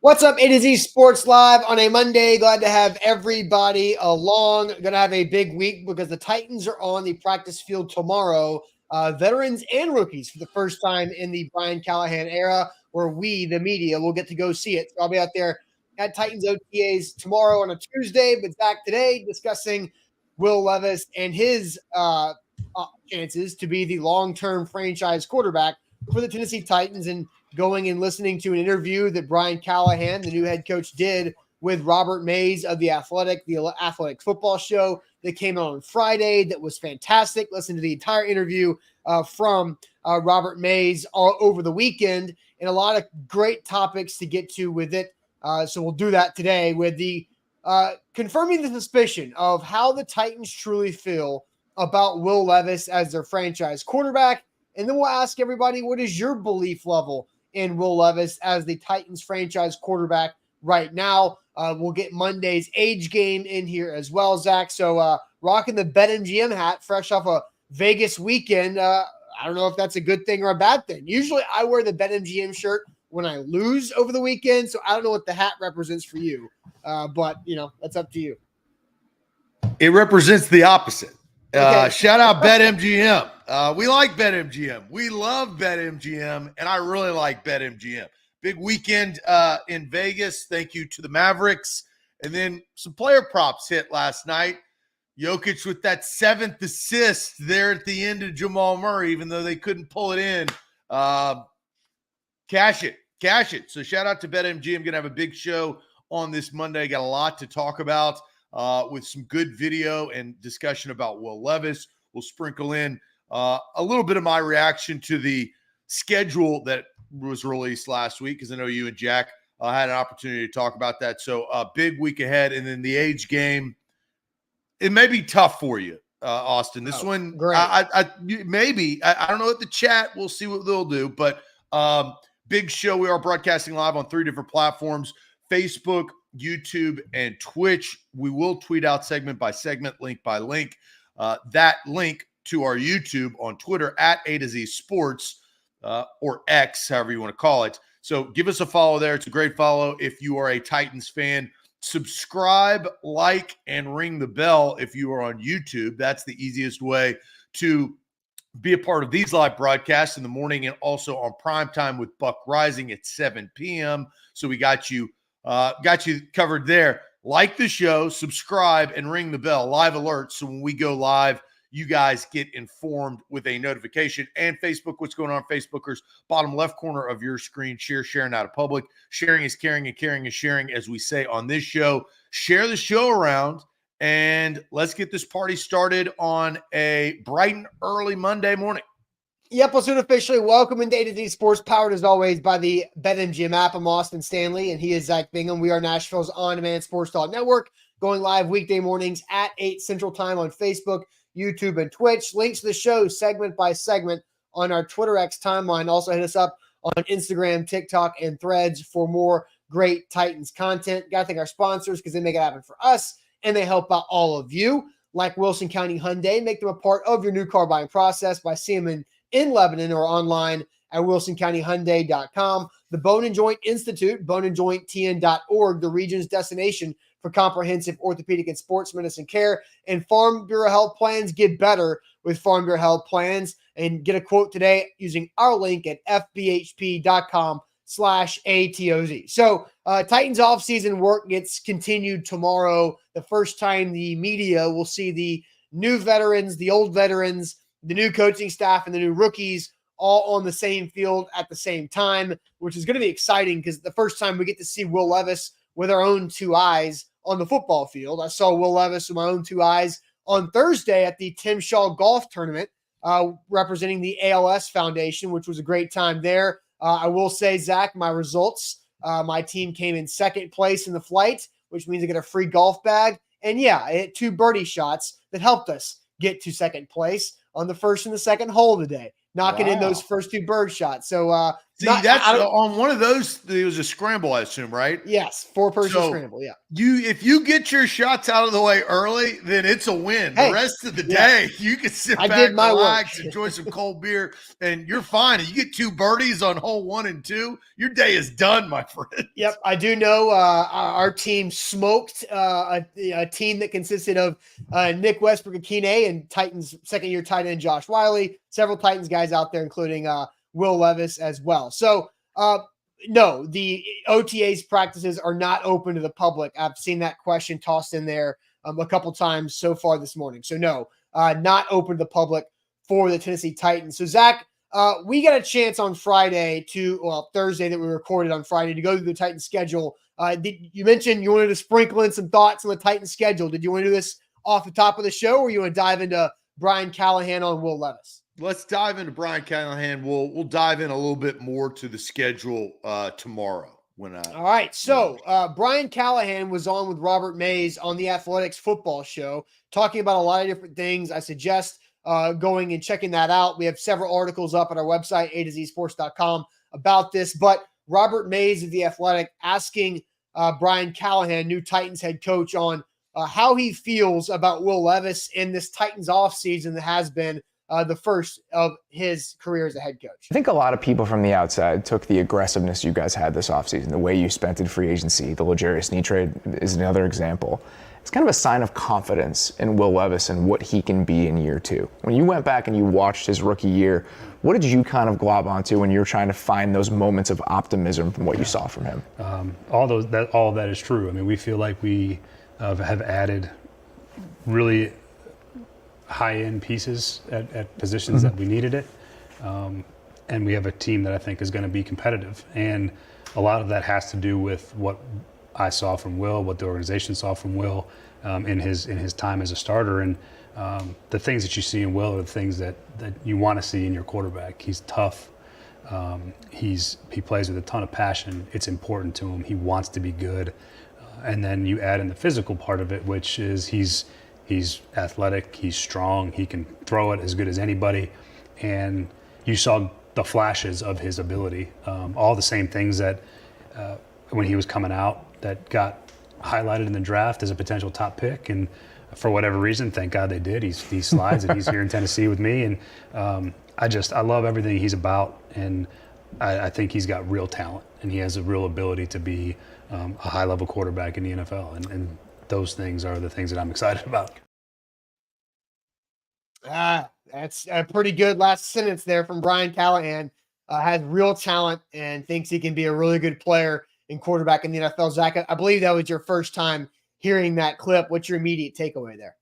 What's up, A to Z Sports Live on a Monday. Glad to have everybody along. Going to have a big week because the Titans are on the practice field tomorrow. Veterans and rookies for the first time in the Brian Callahan era, where we, the media, will get to go see it. So I'll be out there at Titans OTAs tomorrow on a Tuesday, but back today discussing Will Levis and his chances to be the long-term franchise quarterback for the Tennessee Titans, and going and listening to an interview that Brian Callahan, the new head coach, did with Robert Mays of the Athletic Football Show that came out on Friday. That was fantastic. Listen to the entire interview from Robert Mays all over the weekend, and a lot of great topics to get to with it. So we'll do that today with the confirming the suspicion of how the Titans truly feel about Will Levis as their franchise quarterback. And then we'll ask everybody, what is your belief level in Will Levis as the Titans franchise quarterback right now? We'll get Monday's age game in here as well, Zach. So rocking the BetMGM hat fresh off a Vegas weekend. I don't know if that's a good thing or a bad thing. Usually I wear the BetMGM shirt when I lose over the weekend, so I don't know what the hat represents for you. But, that's up to you. It represents the opposite. Okay. Shout out BetMGM. We like BetMGM. We love BetMGM, and I really like BetMGM. Big weekend in Vegas. Thank you to the Mavericks. And then some player props hit last night. Jokic with that 7th assist there at the end of Jamal Murray, even though they couldn't pull it in. Cash it. So shout out to BetMGM. Going to have a big show on this Monday. Got a lot to talk about. With some good video and discussion about Will Levis. We'll sprinkle in a little bit of my reaction to the schedule that was released last week, because I know you and Jack had an opportunity to talk about that. So a big week ahead. And then the age game, it may be tough for you, Austin. This one, great. I don't know what the chat, we'll see what they'll do. But big show. We are broadcasting live on 3 different platforms: Facebook, YouTube, and Twitch. We will tweet out segment by segment, link by link. That link to our YouTube on Twitter at A to Z Sports, or X, however you want to call it. So give us a follow there. It's a great follow if you are a Titans fan. Subscribe, like, and ring the bell if you are on YouTube. That's the easiest way to be a part of these live broadcasts in the morning, and also on primetime with Buck Rising at 7 p.m. So we got you covered there. Like the show, subscribe, and ring the bell, live alerts. So when we go live, you guys get informed with a notification. And Facebook, what's going on, Facebookers? Bottom left corner of your screen, sharing out of public. Sharing is caring, and caring is sharing, as we say on this show. Share the show around, and let's get this party started on a bright and early Monday morning. Yep, we'll soon officially welcome into A to Z Sports, powered as always by the BetMGM app. I'm Austin Stanley, and he is Zach Bingham. We are Nashville's on-demand sports talk network, going live weekday mornings at 8 Central Time on Facebook, YouTube, and Twitch. Links to the show segment by segment on our Twitter X timeline. Also hit us up on Instagram, TikTok, and Threads for more great Titans content. Got to thank our sponsors because they make it happen for us, and they help out all of you, like Wilson County Hyundai. Make them a part of your new car buying process by seeing them in Lebanon or online at wilsoncountyhyundai.com. The Bone and Joint Institute, boneandjointtn.org, the region's destination for comprehensive orthopedic and sports medicine care. And Farm Bureau Health Plans. Get better with Farm Bureau Health Plans, and get a quote today using our link at fbhp.com/ATOZ. So Titans offseason work gets continued tomorrow. The first time the media will see the new veterans, the old veterans, the new coaching staff, and the new rookies all on the same field at the same time, which is going to be exciting because the first time we get to see Will Levis with our own 2 eyes on the football field. I saw Will Levis with my own 2 eyes on Thursday at the Tim Shaw Golf Tournament, representing the ALS Foundation, which was a great time there. I will say, Zach, my results, my team came in second place in the flight, which means I get a free golf bag. And yeah, I hit 2 birdie shots that helped us get to second place on the first and the second hole today, knocking in those first 2 bird shots. So See, that's on one of those. It was a scramble, I assume, right? Yes, 4-person So scramble. Yeah. if you get your shots out of the way early, then it's a win. Hey, the rest of the day, you can sit back, did my relax, work. enjoy some cold beer, and you're fine. And you get 2 birdies on hole 1 and 2, your day is done, my friend. Yep, I do know our team smoked a team that consisted of Nick Westbrook-Akine and Titans second-year tight end Josh Wiley, several Titans guys out there, including Will Levis as well. So, no, the OTAs practices are not open to the public. I've seen that question tossed in there a couple times so far this morning. So, no, not open to the public for the Tennessee Titans. So, Zach, we got a chance on Thursday that we recorded on Friday to go through the Titans schedule. You mentioned you wanted to sprinkle in some thoughts on the Titans schedule. Did you want to do this off the top of the show, or you want to dive into Brian Callahan on Will Levis? Let's dive into Brian Callahan. We'll dive in a little bit more to the schedule tomorrow. All right. So Brian Callahan was on with Robert Mays on the Athletics football show, talking about a lot of different things. I suggest going and checking that out. We have several articles up at our website, atozsports.com, about this. But Robert Mays of the Athletic asking Brian Callahan, new Titans head coach, on how he feels about Will Levis in this Titans offseason that has been the first of his career as a head coach. I think a lot of people from the outside took the aggressiveness you guys had this offseason, the way you spent in free agency. The L'Jarius Sneed trade is another example. It's kind of a sign of confidence in Will Levis and what he can be in year 2. When you went back and you watched his rookie year, what did you kind of glob onto when you were trying to find those moments of optimism from what you saw from him? All of that is true. I mean, we feel like we have added really high-end pieces at positions that we needed it. And we have a team that I think is going to be competitive. And a lot of that has to do with what I saw from Will, what the organization saw from Will in his time as a starter. And the things that you see in Will are the things that you want to see in your quarterback. He's tough. He plays with a ton of passion. It's important to him. He wants to be good. And then you add in the physical part of it, which is he's athletic, he's strong, he can throw it as good as anybody. And you saw the flashes of his ability. All the same things that when he was coming out that got highlighted in the draft as a potential top pick. And for whatever reason, thank God they did. He slides and he's here in Tennessee with me. And I love everything he's about. And I think he's got real talent and he has a real ability to be a high-level quarterback in the NFL. And those things are the things that I'm excited about. That's a pretty good last sentence there from Brian Callahan. Has real talent and thinks he can be a really good player and quarterback in the NFL. Zach, I believe that was your first time hearing that clip. What's your immediate takeaway there?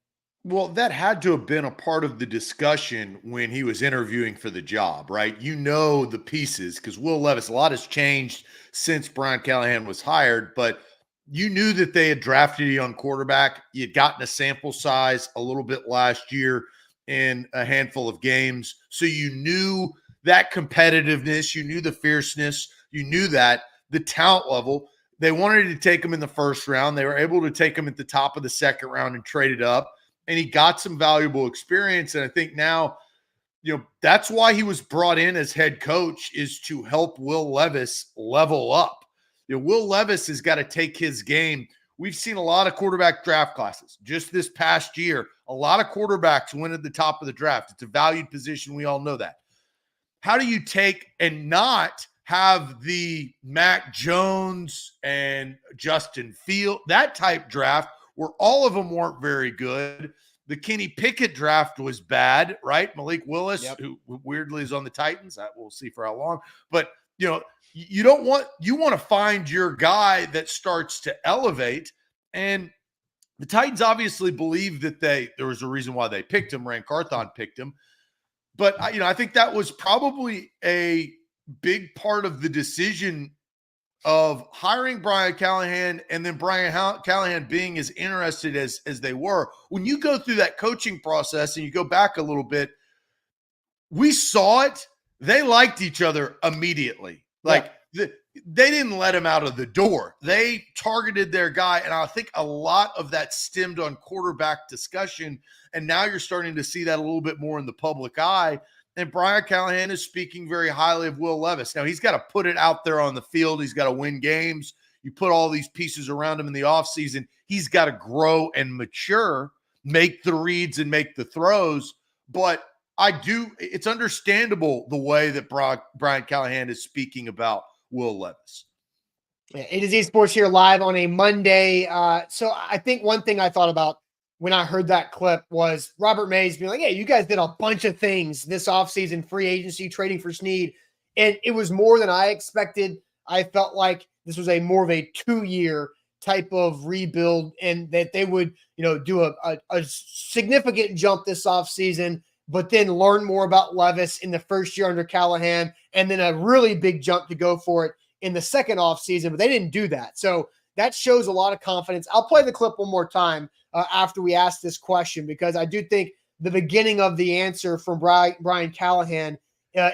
Well, that had to have been a part of the discussion when he was interviewing for the job, right? You know the pieces because Will Levis, a lot has changed since Brian Callahan was hired, but you knew that they had drafted a young quarterback. You had gotten a sample size a little bit last year in a handful of games. So you knew that competitiveness, you knew the fierceness, you knew that the talent level. They wanted to take him in the first round. They were able to take him at the top of the second round and trade it up. And he got some valuable experience. And I think now, that's why he was brought in as head coach, is to help Will Levis level up. Will Levis has got to take his game. We've seen a lot of quarterback draft classes just this past year. A lot of quarterbacks went at the top of the draft. It's a valued position. We all know that. How do you take and not have the Mac Jones and Justin Fields, that type draft where all of them weren't very good? The Kenny Pickett draft was bad, right? Malik Willis, who weirdly is on the Titans. We'll see for how long. But, you want to find your guy that starts to elevate. And the Titans obviously believe that there was a reason why they picked him. Rand Carthon picked him. But, I think that was probably a big part of the decision of hiring Brian Callahan and then Brian Callahan being as interested as they were. When you go through that coaching process and you go back a little bit, we saw it. They liked each other immediately. They didn't let him out of the door. They targeted their guy. And I think a lot of that stemmed on quarterback discussion. And now you're starting to see that a little bit more in the public eye. And Brian Callahan is speaking very highly of Will Levis. Now, he's got to put it out there on the field. He's got to win games. You put all these pieces around him in the offseason. He's got to grow and mature, make the reads and make the throws. But it's understandable the way that Brian Callahan is speaking about Will Levis. Yeah, A to Z Sports here live on a Monday. So I think one thing I thought about when I heard that clip was Robert Mays being like, hey, you guys did a bunch of things this offseason, free agency, trading for Snead. And it was more than I expected. I felt like this was more of a 2-year type of rebuild and that they would, do a significant jump this offseason, but then learn more about Levis in the first year under Callahan, and then a really big jump to go for it in the second offseason, but they didn't do that. So that shows a lot of confidence. I'll play the clip one more time after we ask this question, because I do think the beginning of the answer from Brian Callahan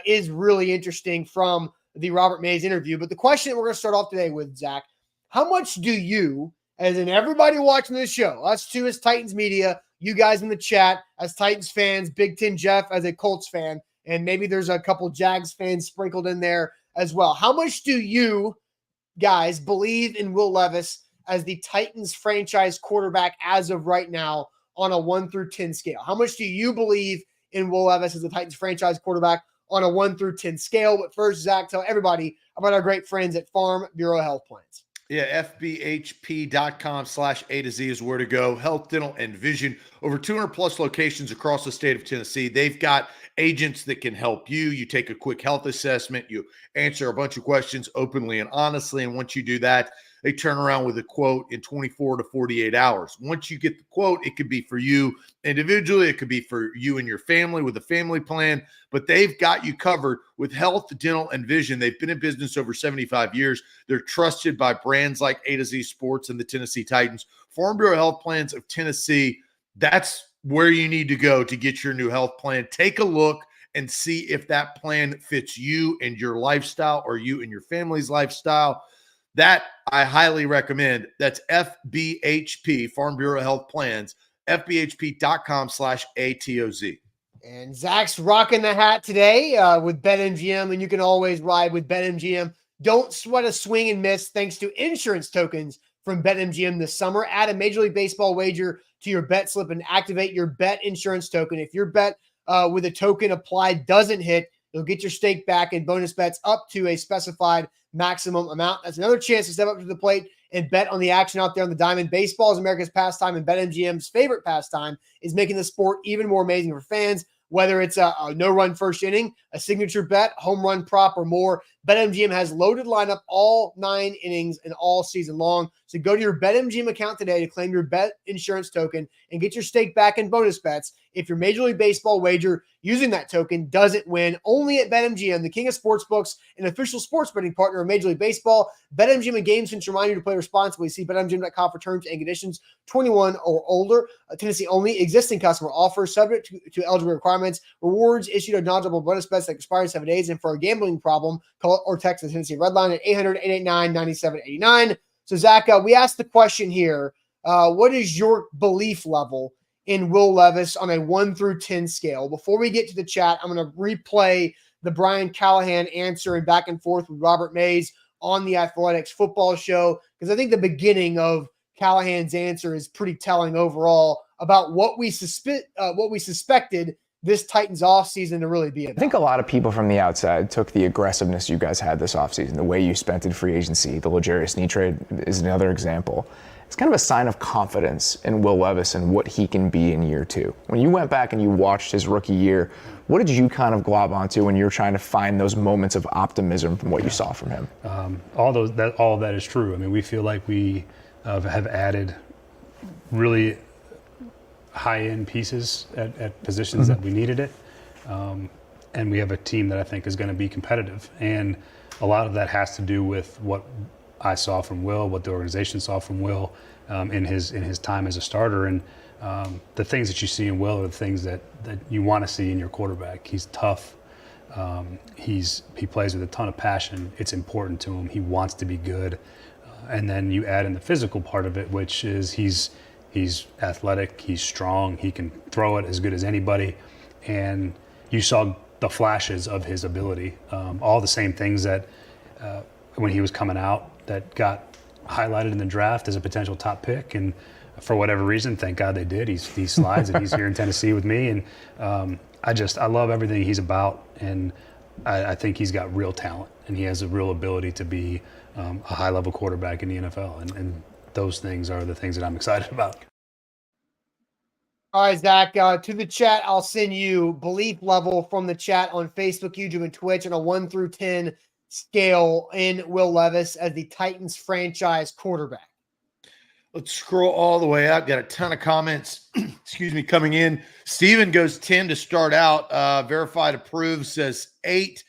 is really interesting from the Robert Mays interview. But the question that we're going to start off today with, Zach, how much do you, as in everybody watching this show, us two as Titans media, you guys in the chat as Titans fans, Big Ten Jeff as a Colts fan, and maybe there's a couple Jags fans sprinkled in there as well. How much do you guys believe in Will Levis as the Titans franchise quarterback as of right now on a 1 through 10 scale? How much do you believe in Will Levis as the Titans franchise quarterback on a 1 through 10 scale? But first, Zach, tell everybody about our great friends at Farm Bureau Health Plans. Yeah, FBHP.com/A to Z is where to go. Health, dental, and vision. Over 200 plus locations across the state of Tennessee. They've got agents that can help you. You take a quick health assessment. You answer a bunch of questions openly and honestly. And once you do that, they turn around with a quote in 24 to 48 hours. Once you get the quote, it could be for you individually. It could be for you and your family with a family plan. But they've got you covered with health, dental, and vision. They've been in business over 75 years. They're trusted by brands like A to Z Sports and the Tennessee Titans. Farm Bureau Health Plans of Tennessee, that's where you need to go to get your new health plan. Take a look and see if that plan fits you and your lifestyle or you and your family's lifestyle. That I highly recommend. That's FBHP, Farm Bureau Health Plans, FBHP.com/ATOZ. And Zach's rocking the hat today with BetMGM, and you can always ride with BetMGM. Don't sweat a swing and miss thanks to insurance tokens from BetMGM this summer. Add a Major League Baseball wager to your bet slip and activate your bet insurance token. If your bet with a token applied doesn't hit, you'll get your stake back and bonus bets up to a specified maximum amount. That's another chance to step up to the plate and bet on the action out there on the diamond. Baseball is America's pastime, and BetMGM's favorite pastime is making the sport even more amazing for fans. Whether it's a no-run first inning, a signature bet, home run prop, or more, BetMGM has loaded lineup all 9 innings and all season long. So go to your BetMGM account today to claim your bet insurance token and get your stake back in bonus bets if your Major League Baseball wager using that token doesn't win. Only at BetMGM, the king of sportsbooks and official sports betting partner of Major League Baseball. BetMGM and GameSense remind you to play responsibly. See BetMGM.com for terms and conditions. 21 or older. Tennessee only. Existing customer offer subject to eligible requirements. Rewards issued on non-double bonus bets that expire in 7 days. And for a gambling problem, call or text the Tennessee Red Line at 800-889-9789. So, Zach, we asked the question here, what is your belief level in Will Levis on a 1 through 10 scale? Before we get to the chat, I'm going to replay the Brian Callahan answer and back and forth with Robert Mays on the Athletics football show, because I think the beginning of Callahan's answer is pretty telling overall about what we suspected this Titans offseason to really be about. I think a lot of people from the outside took the aggressiveness you guys had this offseason, the way you spent in free agency, the L'Jarius Snead trade is another example. It's kind of a sign of confidence in Will Levis and what he can be in year 2. When you went back and you watched his rookie year, what did you kind of glob onto when you're trying to find those moments of optimism from what you saw from him? All of that is true. I mean, we feel like we have added really high-end pieces at positions that we needed it. And we have a team that I think is going to be competitive. And a lot of that has to do with what I saw from Will, what the organization saw from Will in his time as a starter. And the things that you see in Will are the things that you want to see in your quarterback. He's tough. He plays with a ton of passion. It's important to him. He wants to be good. And then you add in the physical part of it, which is he's athletic, he's strong, he can throw it as good as anybody. And you saw the flashes of his ability. All the same things that when he was coming out that got highlighted in the draft as a potential top pick, and for whatever reason, thank God they did. He slides, and he's here in Tennessee with me, and I love everything he's about, and I think he's got real talent, and he has a real ability to be a high-level quarterback in the NFL, and those things are the things that I'm excited about. All right, Zach, to the chat, I'll send you belief level from the chat on Facebook, YouTube, and Twitch on a 1 through 10 scale in Will Levis as the Titans franchise quarterback. Let's scroll all the way up. Got a ton of comments, coming in. Steven goes 10 to start out. Verified approved says 8.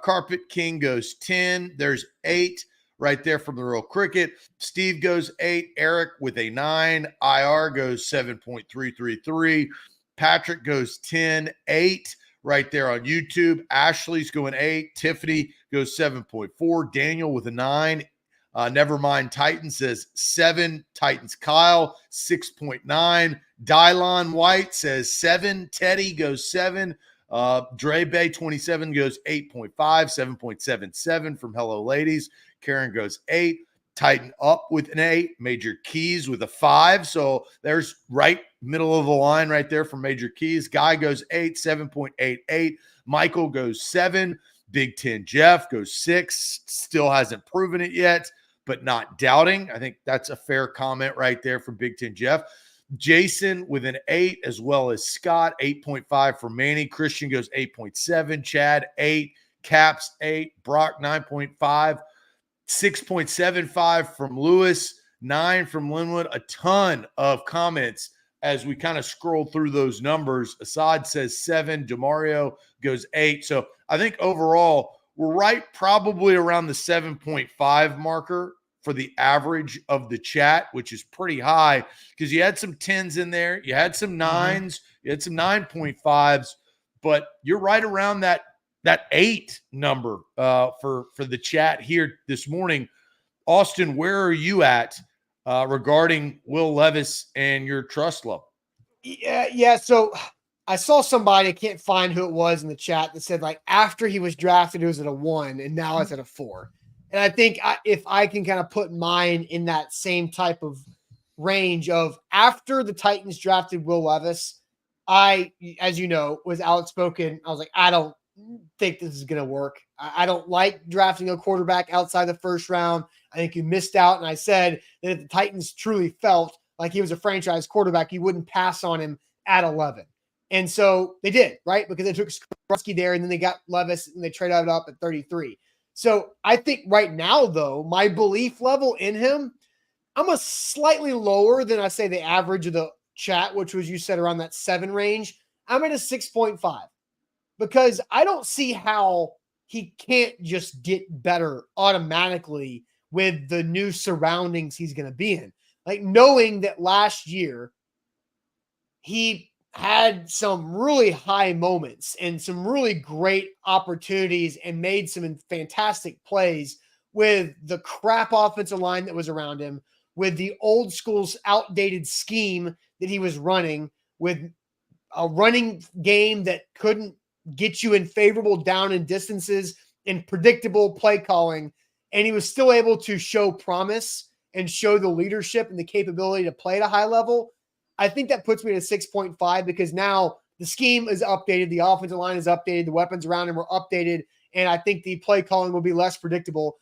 Carpet King goes 10. There's 8 right there from the Real Cricket. Steve goes 8. Eric with a 9. IR goes 7.333. Patrick goes 10. 8 right there on YouTube. Ashley's going 8. Tiffany goes 7.4. Daniel with a 9. Nevermind Titan says 7. Titans Kyle 6.9. Dylon White says 7. Teddy goes 7. Dre Bay 27 goes 8.5. 7.77 from Hello Ladies. Karen goes 8. Titan up with an 8. Major Keys with a 5. So there's right middle of the line right there from Major Keys. Guy goes 8. 7.88. Michael goes 7. Big 10 Jeff goes 6. Still hasn't proven it yet, but not doubting. I think that's a fair comment right there from Big 10 Jeff. Jason with an 8, as well as Scott, 8.5 for Manny. Christian goes 8.7. Chad, 8. Caps, 8. Brock, 9.5. 6.75 from Lewis. 9 from Linwood. A ton of comments as we kind of scroll through those numbers. Assad says 7. DeMario goes 8. So I think overall, we're right probably around the 7.5 marker for the average of the chat, which is pretty high because you had some 10s in there. You had some 9s. You had some 9.5s, but you're right around that 8 number for the chat here this morning. Austin, where are you at regarding Will Levis and your trust level? Yeah. So I saw somebody, I can't find who it was in the chat, that said like after he was drafted, it was at a 1 and now it's at a 4. And I think if I can kind of put mine in that same type of range of after the Titans drafted Will Levis, I, as you know, was outspoken. I was like, I don't think this is going to work. I don't like drafting a quarterback outside the first round. I think you missed out. And I said that if the Titans truly felt like he was a franchise quarterback, you wouldn't pass on him at 11. And so they did, right? Because they took Skronsky there and then they got Levis and they traded up at 33. So I think right now, though, my belief level in him, I'm a slightly lower than I say the average of the chat, which was you said around that 7 range. I'm at a 6.5 because I don't see how he can't just get better automatically with the new surroundings he's going to be in. Like knowing that last year he had some really high moments and some really great opportunities and made some fantastic plays with the crap offensive line that was around him, with the old school's outdated scheme that he was running, with a running game that couldn't get you in favorable down and distances and predictable play calling. And he was still able to show promise and show the leadership and the capability to play at a high level. I think that puts me at a 6.5 because now the scheme is updated. The offensive line is updated. The weapons around him are updated. And I think the play calling will be less predictable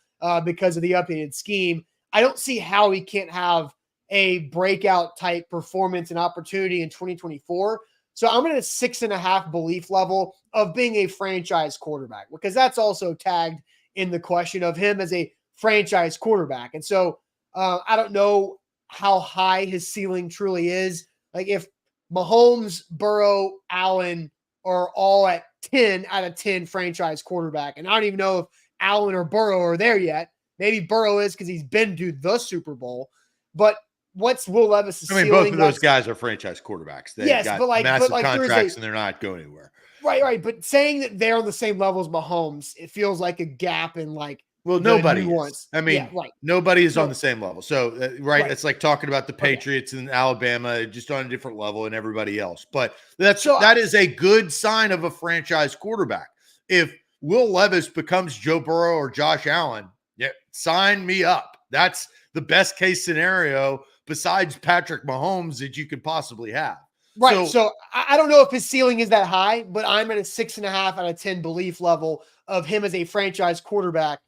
because of the updated scheme. I don't see how he can't have a breakout type performance and opportunity in 2024. So I'm at a 6.5 belief level of being a franchise quarterback because that's also tagged in the question of him as a franchise quarterback. And so I don't know how high his ceiling truly is. Like if Mahomes, Burrow, Allen are all at 10 out of 10 franchise quarterback. And I don't even know if Allen or Burrow are there yet. Maybe Burrow is because he's been to the Super Bowl. But what's Will Levis' ceiling? Both of those guys are franchise quarterbacks. They've got massive contracts and they're not going anywhere. Right. But saying that they're on the same level as Mahomes, it feels like a gap in like Well, nobody is. I mean, nobody is on the same level. So, it's like talking about the Patriots and Alabama just on a different level and everybody else. But that is a good sign of a franchise quarterback. If Will Levis becomes Joe Burrow or Josh Allen, yeah, sign me up. That's the best case scenario besides Patrick Mahomes that you could possibly have. Right. So I don't know if his ceiling is that high, but I'm at a 6.5 out of 10 belief level of him as a franchise quarterback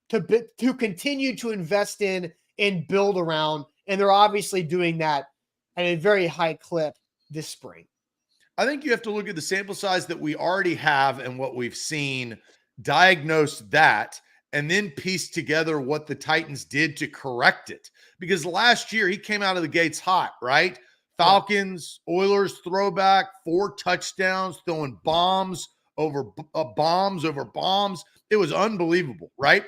to continue to invest in and build around. And they're obviously doing that at a very high clip this spring. I think you have to look at the sample size that we already have and what we've seen, diagnose that, and then piece together what the Titans did to correct it. Because last year he came out of the gates hot, right? Falcons, Oilers throwback, 4 touchdowns, throwing bombs over bombs. It was unbelievable, right?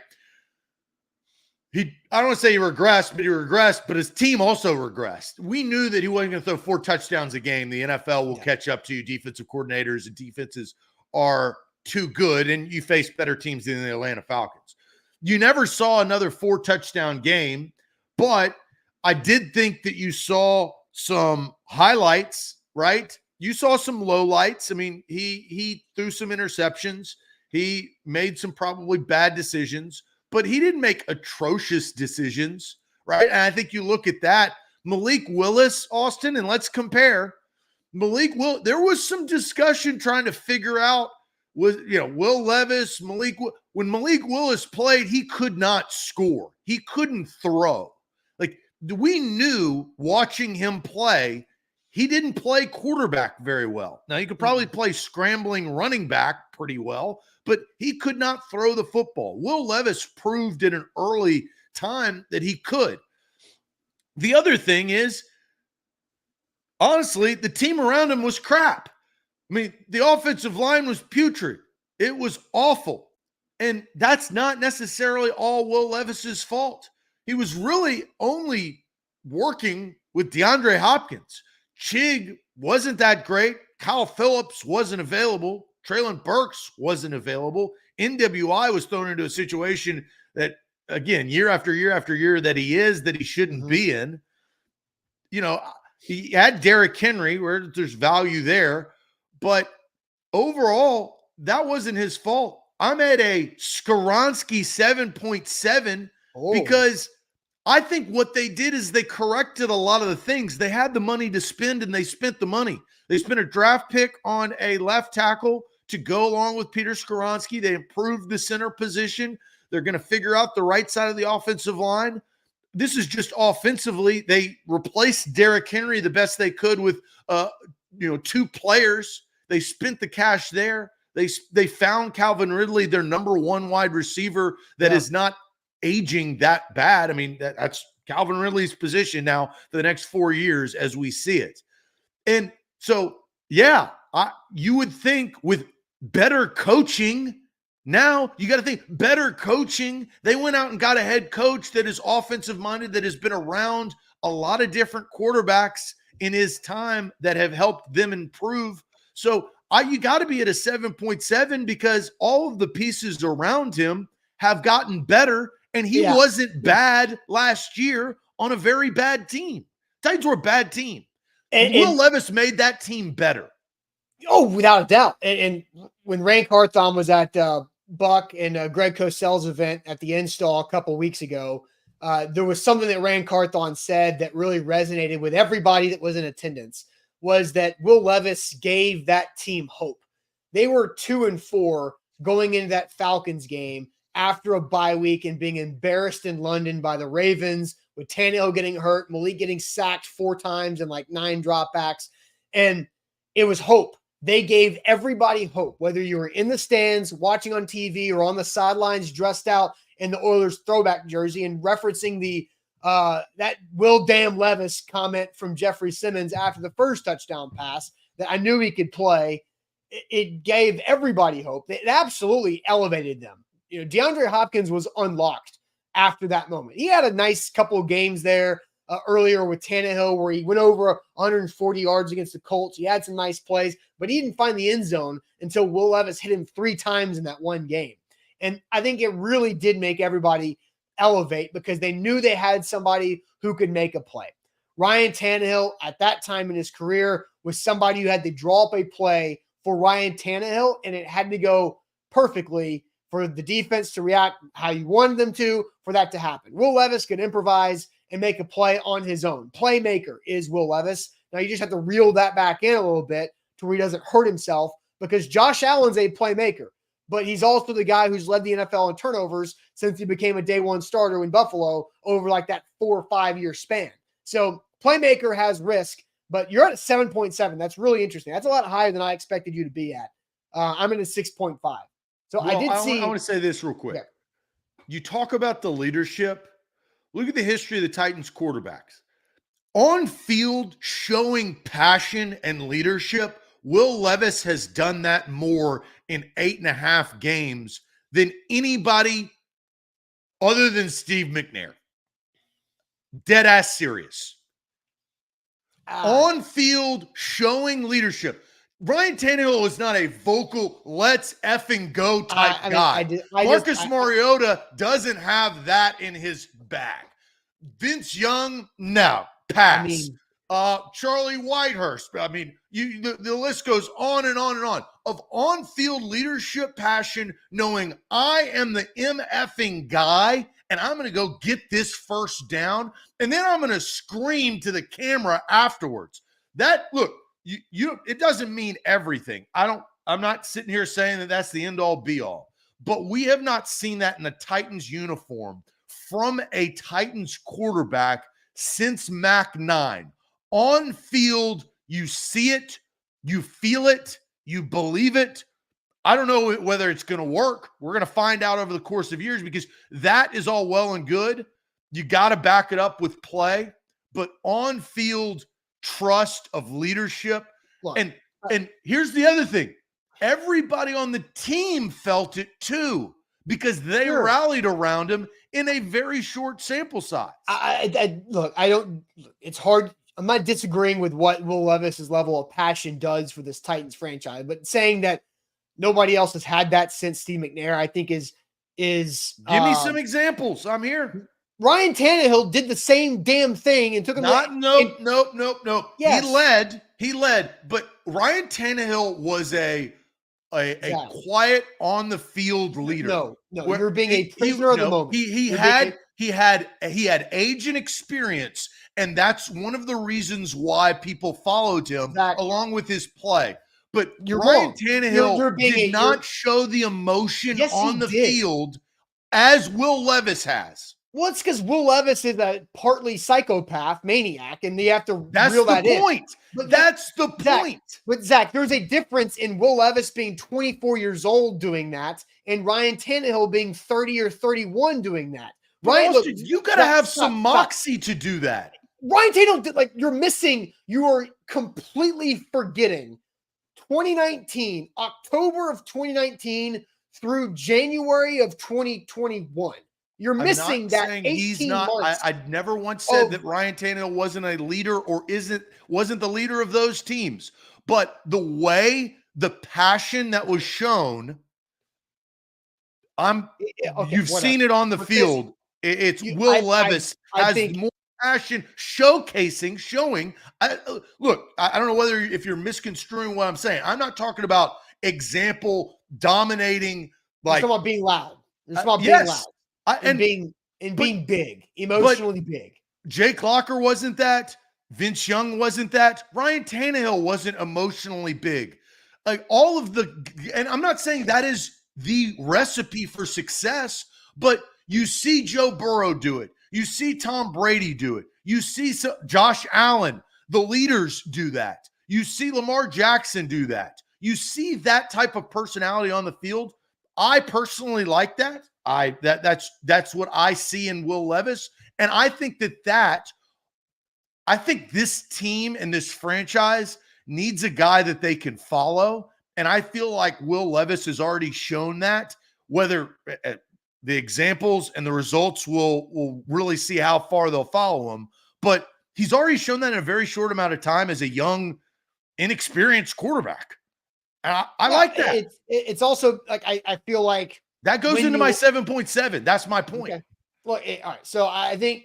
I don't want to say he regressed, but his team also regressed. We knew that he wasn't going to throw 4 touchdowns a game. The NFL will catch up to you. Defensive coordinators and defenses are too good, and you face better teams than the Atlanta Falcons. You never saw another 4 touchdown game, but I did think that you saw some highlights, right? You saw some lowlights. I mean, he threw some interceptions. He made some probably bad decisions, but he didn't make atrocious decisions, right? And I think you look at that. Malik Willis, Austin, and let's compare. There was some discussion trying to figure out Will Levis, when Malik Willis played, he could not score. He couldn't throw. Like, we knew watching him play, he didn't play quarterback very well. Now, he could probably play scrambling running back pretty well, but he could not throw the football. Will Levis proved at an early time that he could. The other thing is, honestly, the team around him was crap. I mean, the offensive line was putrid. It was awful. And that's not necessarily all Will Levis's fault. He was really only working with DeAndre Hopkins. Chig wasn't that great. Kyle Phillips wasn't available. Traylon Burks wasn't available. NWI was thrown into a situation that, again, year after year after year that he shouldn't be in. He had Derrick Henry, where there's value there. But overall, that wasn't his fault. I'm at a Skoronski 7.7 because I think what they did is they corrected a lot of the things. They had the money to spend, and they spent the money. They spent a draft pick on a left tackle to go along with Peter Skoronski. They improved the center position. They're going to figure out the right side of the offensive line. This is just offensively. They replaced Derrick Henry the best they could with 2 players. They spent the cash there. They found Calvin Ridley, their number 1 wide receiver that is not aging that bad. I mean, that's Calvin Ridley's position now for the next 4 years as we see it. And so, you would think with better coaching, now you got to think better coaching. They went out and got a head coach that is offensive minded, that has been around a lot of different quarterbacks in his time that have helped them improve. So you got to be at a 7.7 because all of the pieces around him have gotten better, and he wasn't bad last year on a very bad team. Titans were a bad team. And Will Levis made that team better. Oh, without a doubt. And when Ray Carthon was at Buck and Greg Cosell's event at the install a couple weeks ago, there was something that Rand Carthon said that really resonated with everybody that was in attendance, was that Will Levis gave that team hope. They were 2-4 going into that Falcons game after a bye week and being embarrassed in London by the Ravens, with Tannehill getting hurt, Malik getting sacked 4 times and like 9 dropbacks. And it was hope. They gave everybody hope, whether you were in the stands, watching on TV, or on the sidelines dressed out in the Oilers throwback jersey, and referencing the that Will Damn Levis comment from Jeffrey Simmons after the first touchdown pass that I knew he could play. It gave everybody hope. It absolutely elevated them. DeAndre Hopkins was unlocked after that moment. He had a nice couple of games there earlier with Tannehill where he went over 140 yards against the Colts. He had some nice plays, but he didn't find the end zone until Will Levis hit him 3 times in that one game. And I think it really did make everybody elevate because they knew they had somebody who could make a play. Ryan Tannehill at that time in his career was somebody who had to draw up a play for Ryan Tannehill, and it had to go perfectly for the defense to react how you wanted them to, for that to happen. Will Levis can improvise and make a play on his own. Playmaker is Will Levis. Now you just have to reel that back in a little bit to where he doesn't hurt himself, because Josh Allen's a playmaker, but he's also the guy who's led the NFL in turnovers since he became a day one starter in Buffalo over like that 4 or 5 year span. So playmaker has risk, but you're at a 7.7. That's really interesting. That's a lot higher than I expected you to be at. I'm in a 6.5. So Well, I want to say this real quick. Yeah. You talk about the leadership. Look at the history of the Titans quarterbacks. On field, showing passion and leadership, Will Levis has done that more in 8.5 games than anybody other than Steve McNair. Dead ass serious. On field, showing leadership. Ryan Tannehill is not a vocal, let's effing go type guy. Marcus Mariota doesn't have that in his bag. Vince Young, no, pass. Charlie Whitehurst. I mean, the list goes on and on and on of on-field leadership, passion, knowing I am the MFing guy and I'm going to go get this first down, and then I'm going to scream to the camera afterwards. That look, you it doesn't mean everything. I'm not sitting here saying that that's the end all be all, but we have not seen that in a Titans uniform from a Titans quarterback since Mac 9. On field, you see it, you feel it, you believe it. I don't know whether it's going to work. We're going to find out over the course of years, because that is all well and good. You got to back it up with play, but on field trust of leadership. Look, and here's the other thing. Everybody on the team felt it too, because they rallied around him in a very short sample size. It's hard. I'm not disagreeing with what Will Levis's level of passion does for this Titans franchise, but saying that nobody else has had that since Steve McNair, I think is give me some examples. I'm here. Ryan Tannehill did the same damn thing and took him. Nope. Yes. He led, but Ryan Tannehill was a quiet on the field leader. No, you're being a prisoner of the moment. He had age and experience, and that's one of the reasons why people followed him along with his play. But Ryan Tannehill did not show the emotion on the field as Will Levis has. Well, it's because Will Levis is a partly psychopath, maniac, and you have to reel that in. That's the point. But Zach, there's a difference in Will Levis being 24 years old doing that and Ryan Tannehill being 30 or 31 doing that. You got to have some moxie to do that. Ryan Tannehill, you are completely forgetting 2019, October of 2019 through January of 2021. You're missing that 18 months. I never once said that Ryan Tannehill wasn't a leader or wasn't the leader of those teams. But the passion that was shown, you've seen it on the field. Will Levis has more passion, showing. Look, I don't know if you're misconstruing what I'm saying. I'm not talking about example dominating. Like, talking about being loud. It's about being loud. Being big, emotionally big. Jake Locker wasn't that. Vince Young wasn't that. Ryan Tannehill wasn't emotionally big. Like and I'm not saying that is the recipe for success, but you see Joe Burrow do it. You see Tom Brady do it. You see Josh Allen, the leaders do that. You see Lamar Jackson do that. You see that type of personality on the field. I personally like that. That's what I see in Will Levis. And I think I think this team and this franchise needs a guy that they can follow. And I feel like Will Levis has already shown that. Whether the examples and the results will really see how far they'll follow him. But he's already shown that in a very short amount of time as a young, inexperienced quarterback. And I like that. It's also like I feel like that goes into my 7.7. That's my point. Okay. Well, all right. So I think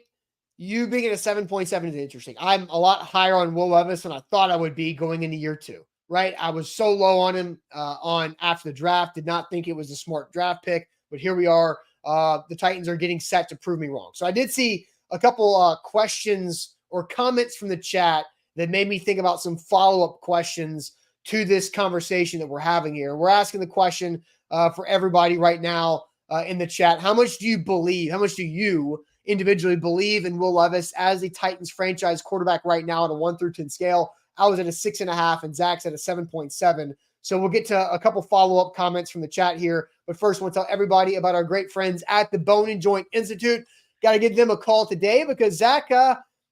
you being at a 7.7 is interesting. I'm a lot higher on Will Levis than I thought I would be going into year 2. right? I was so low on him on after the draft. Did not think it was a smart draft pick, but here we are. The Titans are getting set to prove me wrong. So I did see a couple questions or comments from the chat that made me think about some follow-up questions to this conversation that we're having here. We're asking the question for everybody right now in the chat. How much do you individually believe in Will Levis as the Titans franchise quarterback right now on a 1 through 10 scale? I was at a 6.5 and Zach's at a 7.7. So we'll get to a couple follow-up comments from the chat here. But first, I want to tell everybody about our great friends at the Bone and Joint Institute. Got to give them a call today because Zach,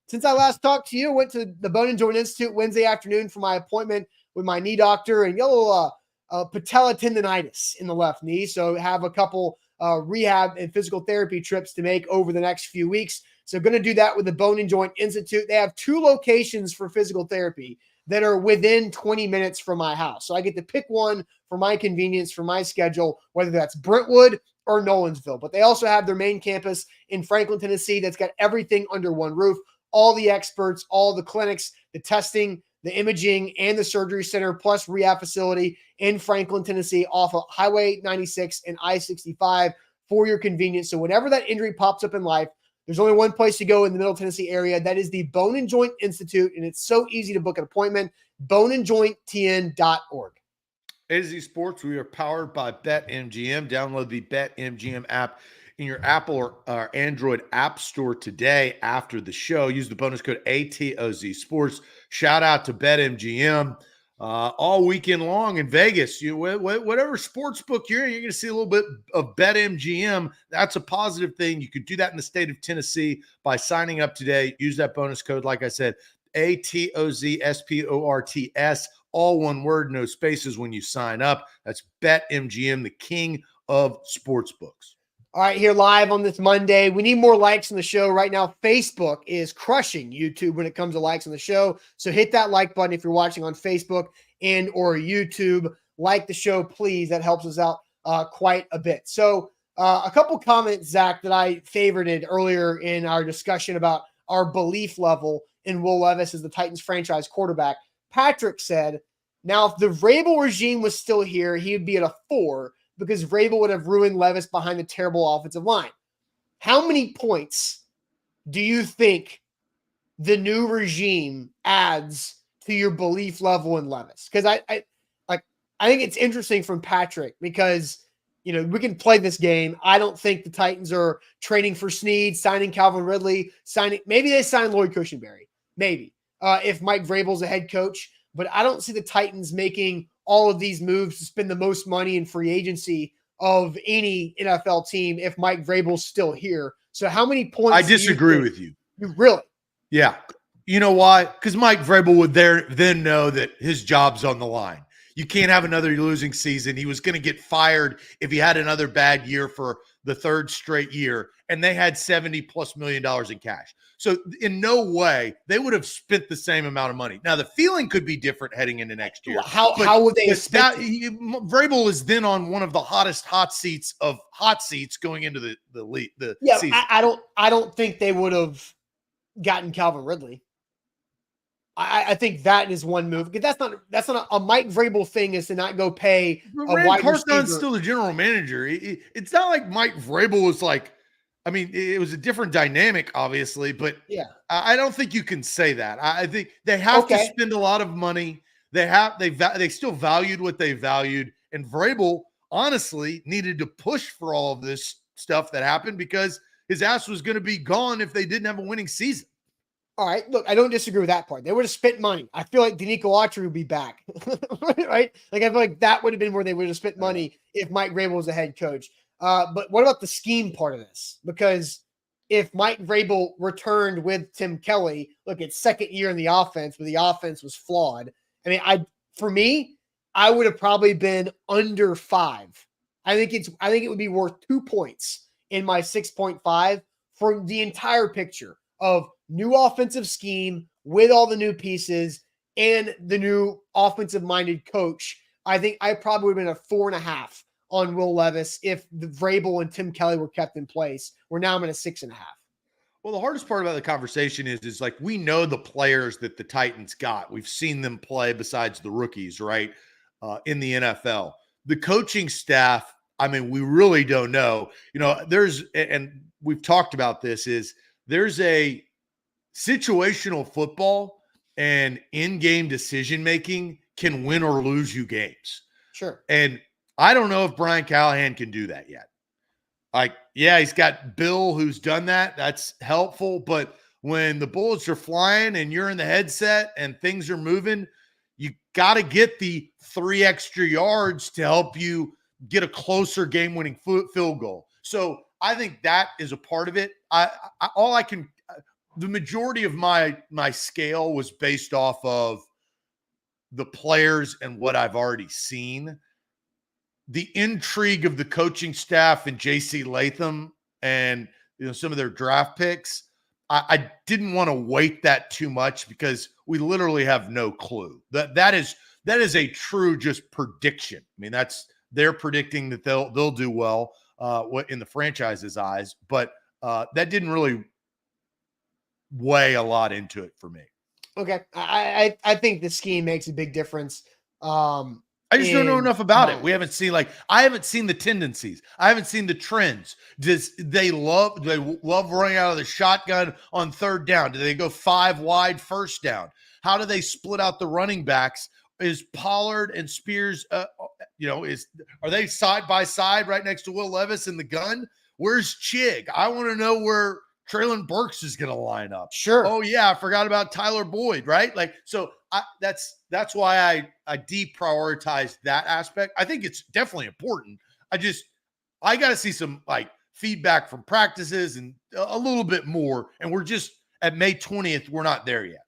since I last talked to you, went to the Bone and Joint Institute Wednesday afternoon for my appointment with my knee doctor and patella tendonitis in the left knee. So have a couple rehab and physical therapy trips to make over the next few weeks. So going to do that with the Bone and Joint Institute. They have 2 locations for physical therapy that are within 20 minutes from my house. So I get to pick one for my convenience, for my schedule, whether that's Brentwood or Nolensville. But they also have their main campus in Franklin, Tennessee that's got everything under one roof. All the experts, all the clinics, the testing, the imaging, and the surgery center, plus rehab facility in Franklin, Tennessee, off of Highway 96 and I-65 for your convenience. So whenever that injury pops up in life, there's only one place to go in the Middle Tennessee area. That is the Bone and Joint Institute, and it's so easy to book an appointment, boneandjointtn.org. AZ Sports, we are powered by BetMGM. Download the BetMGM app in your Apple or Android app store today after the show. Use the bonus code ATOZ Sports. Shout out to BetMGM. All weekend long in Vegas, whatever sports book you're in, you're going to see a little bit of BetMGM. That's a positive thing. You could do that in the state of Tennessee by signing up today. Use that bonus code, like I said, ATOZSPORTS, all one word, no spaces when you sign up. That's BetMGM, the king of sports books. All right, here live on this Monday. We need more likes on the show. Right now, Facebook is crushing YouTube when it comes to likes on the show. So hit that like button if you're watching on Facebook and or YouTube. Like the show, please. That helps us out quite a bit. So a couple comments, Zach, that I favorited earlier in our discussion about our belief level in Will Levis as the Titans franchise quarterback. Patrick said, now, if the Vrabel regime was still here, he would be at a 4, because Vrabel would have ruined Levis behind the terrible offensive line. How many points do you think the new regime adds to your belief level in Levis? Because I think it's interesting from Patrick because, we can play this game. I don't think the Titans are trading for Snead, signing Calvin Ridley, maybe they sign Lloyd Cushenberry, maybe, if Mike Vrabel's a head coach. But I don't see the Titans making all of these moves to spend the most money in free agency of any NFL team if Mike Vrabel's still here. So how many points? I disagree with you. You really? Yeah. You know why? Because Mike Vrabel would then know that his job's on the line. You can't have another losing season. He was going to get fired if he had another bad year for the 3rd straight year, and they had $70+ million in cash. So in no way they would have spent the same amount of money. Now the feeling could be different heading into next year. How would they have spent Vrabel is then on one of the hottest hot seats going into the league. Season. I don't think they would have gotten Calvin Ridley. I think that is one move, because that's not a Mike Vrabel thing, is to not go pay a wide receiver. Carthon's still the general manager. It's not like Mike Vrabel was like, it was a different dynamic, obviously, but yeah, I don't think you can say that. I think they have to spend a lot of money. They still valued what they valued, and Vrabel honestly needed to push for all of this stuff that happened because his ass was going to be gone if they didn't have a winning season. All right, look, I don't disagree with that part. They would have spent money. I feel like Danico Autry would be back, right? Like, I feel like that would have been where they would have spent money if Mike Vrabel was the head coach. But what about the scheme part of this? Because if Mike Vrabel returned with Tim Kelly, look, it's 2nd year in the offense, but the offense was flawed. For me, I would have probably been under 5. I think it would be worth 2 points in my 6.5 for the entire picture of new offensive scheme with all the new pieces and the new offensive-minded coach. I think I probably would have been a 4.5 on Will Levis if the Vrabel and Tim Kelly were kept in place. We're now I'm at a 6.5. Well, the hardest part about the conversation is like we know the players that the Titans got. We've seen them play besides the rookies, right? In the NFL. The coaching staff, I mean, we really don't know. And we've talked about this, is there's a situational football and in-game decision-making can win or lose you games. Sure. And I don't know if Brian Callahan can do that yet. Like, yeah, he's got Bill who's done that. That's helpful. But when the bullets are flying and you're in the headset and things are moving, you got to get the 3 extra yards to help you get a closer game-winning field goal. So I think that is a part of it. The majority of my scale was based off of the players and what I've already seen. The intrigue of the coaching staff and JC Latham and some of their draft picks, I didn't want to weight that too much because we literally have no clue. That is a true just prediction. I mean, they're predicting that they'll do well in the franchise's eyes, but that didn't really weigh a lot into it for me. Okay, I think the scheme makes a big difference. I just don't know enough about it. We haven't seen I haven't seen the tendencies. I haven't seen the trends. They love running out of the shotgun on 3rd down? Do they go 5 wide 1st down? How do they split out the running backs? Is Pollard and Spears, are they side by side right next to Will Levis in the gun? Where's Chig? I want to know where Traylon Burks is going to line up. Sure. Oh yeah, I forgot about Tyler Boyd, right? That's why I deprioritized that aspect. I think it's definitely important. I got to see some feedback from practices and a little bit more. And we're just at May 20th. We're not there yet.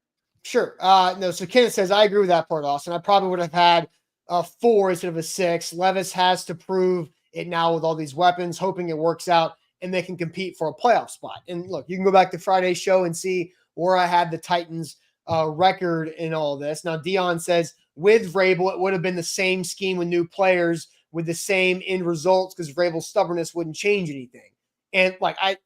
Sure. No. So Kenneth says, I agree with that part, Austin. I probably would have had a 4 instead of a 6. Levis has to prove it now with all these weapons, hoping it works out and they can compete for a playoff spot. And look, you can go back to Friday's show and see where I had the Titans record in all this. Now, Dion says with Vrabel, it would have been the same scheme with new players with the same end results because Vrabel's stubbornness wouldn't change anything. And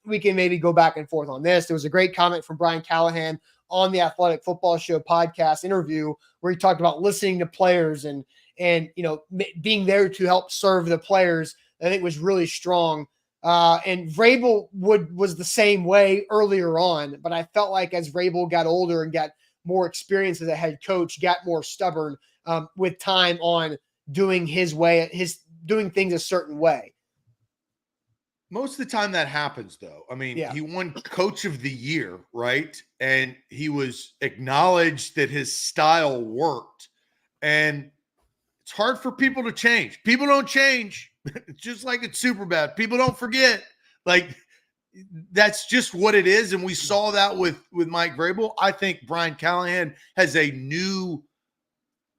we can maybe go back and forth on this. There was a great comment from Brian Callahan on the Athletic Football Show podcast interview where he talked about listening to players and being there to help serve the players. I think was really strong. And Vrabel was the same way earlier on, but I felt like as Vrabel got older and got more experience as a head coach, got more stubborn with time on doing his way, doing things a certain way. Most of the time that happens, though. I mean, Yeah. He won Coach of the Year, right? And he was acknowledged that his style worked. And it's hard for people to change. People don't change. It's just like it's super bad. People don't forget. That's just what it is. And we saw that with Mike Vrabel. I think Brian Callahan has a new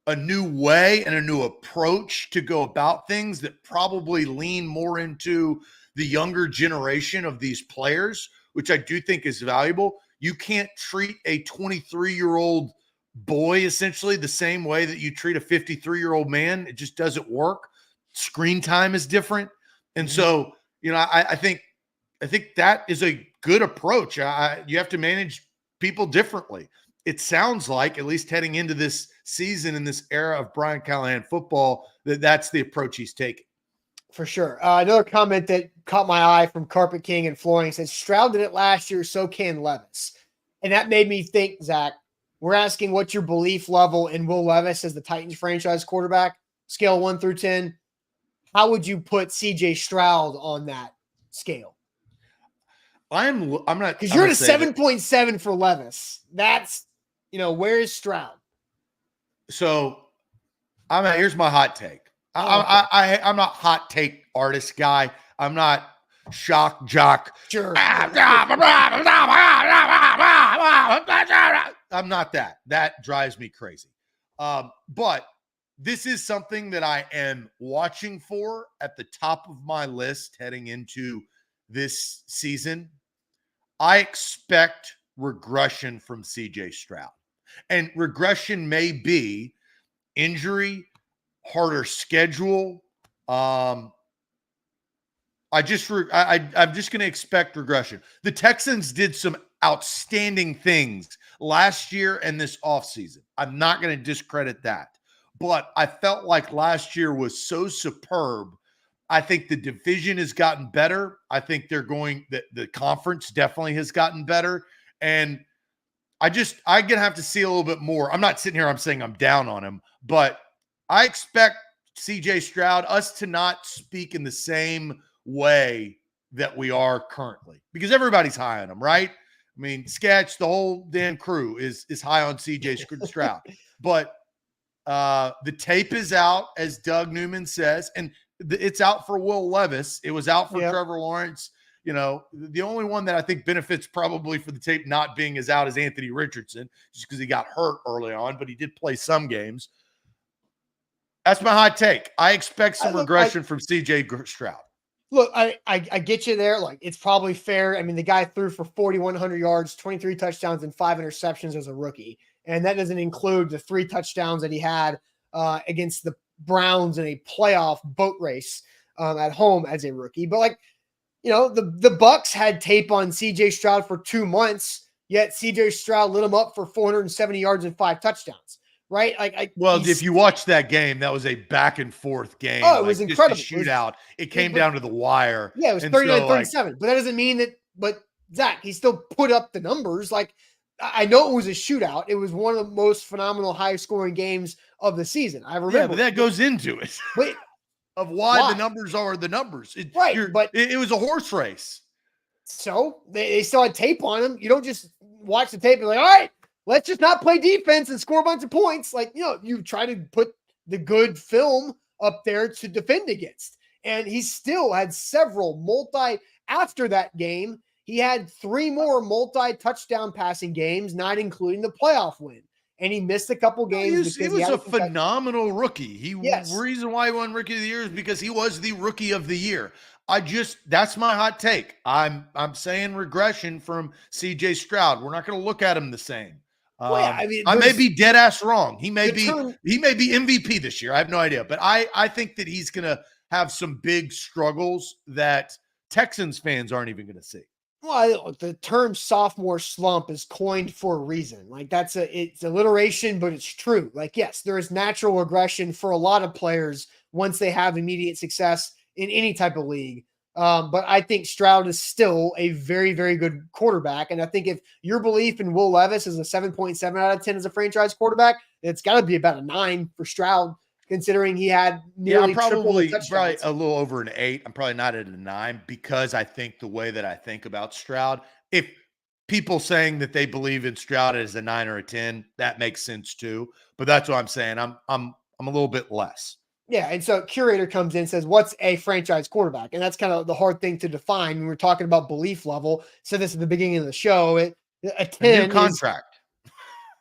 way and a new approach to go about things that probably lean more into the younger generation of these players, which I do think is valuable. You can't treat a 23-year-old boy essentially the same way that you treat a 53-year-old man. It just doesn't work. Screen time is different. And so, I think that is a good approach. You have to manage people differently. It sounds like, at least heading into this season in this era of Brian Callahan football, that's the approach he's taking. For sure. Another comment that caught my eye from Carpet King and Flooring says, Stroud did it last year, so can Levis. And that made me think, Zach, we're asking what's your belief level in Will Levis as the Titans franchise quarterback, scale 1 through 10. How would you put CJ Stroud on that scale? I'm not, because you're at a 7.7 for Levis. That's, where is Stroud? So here's my hot take. I'm not hot take artist guy. I'm not shock jock. Sure. I'm not that. That drives me crazy. But this is something that I am watching for at the top of my list heading into this season. I expect regression from CJ Stroud. And regression may be injury, harder schedule. I'm just going to expect regression. The Texans did some outstanding things last year and this offseason. I'm not going to discredit that. But I felt like last year was so superb. I think the division has gotten better. I think the conference definitely has gotten better. And I'm going to have to see a little bit more. I'm not sitting here, I'm saying I'm down on him, but I expect CJ Stroud, us to not speak in the same way that we are currently, because everybody's high on him, right? I mean, Sketch, the whole damn crew is high on CJ Stroud. But the tape is out, as Doug Newman says, and it's out for Will Levis. It was out for Trevor Lawrence. You know, the only one that I think benefits probably for the tape not being as out is Anthony Richardson, just because he got hurt early on, but he did play some games. That's my hot take. I expect some regression from CJ Stroud. Look, I get you there. Like, it's probably fair. I mean, the guy threw for 4,100 yards, 23 touchdowns, and 5 interceptions as a rookie. And that doesn't include the 3 touchdowns that he had against the Browns in a playoff boat race at home as a rookie. But, like, you know, the Bucs had tape on CJ Stroud for 2 months, yet CJ Stroud lit him up for 470 yards and 5 touchdowns. Right? If you watch that game, that was a back and forth game. Oh, it was incredible. Shootout. It came down to the wire. Yeah, it was 39-37. But that doesn't mean that. But Zach, he still put up the numbers. Like, I know it was a shootout. It was one of the most phenomenal, high scoring games of the season. I remember. Yeah, but that goes into it. Wait, of why the numbers are the numbers. But it was a horse race. So they still had tape on him. You don't just watch the tape and be like, all right, let's just not play defense and score a bunch of points. Like, you know, you try to put the good film up there to defend against. And he still had several after that game, he had 3 more multi-touchdown passing games, not including the playoff win. And he missed a couple games. He was a phenomenal rookie. Reason why he won Rookie of the Year is because he was the Rookie of the Year. That's my hot take. I'm saying regression from CJ Stroud. We're not going to look at him the same. I may be dead ass wrong. He may be MVP this year. I have no idea, but I think that he's going to have some big struggles that Texans fans aren't even going to see. Well, the term sophomore slump is coined for a reason. Like, it's alliteration, but it's true. Like, yes, there is natural regression for a lot of players once they have immediate success in any type of league. But I think Stroud is still a very, very good quarterback. And I think if your belief in Will Levis is a 7.7 out of 10 as a franchise quarterback, it's got to be about a 9 for Stroud, considering he had nearly probably a little over an 8. I'm probably not at a 9 because I think the way that I think about Stroud, if people saying that they believe in Stroud as a 9 or a 10, that makes sense too. But that's what I'm saying. I'm a little bit less. Yeah, and so Curator comes in and says, what's a franchise quarterback? And that's kind of the hard thing to define when we're talking about belief level. So this is the beginning of the show. A 10 new contract.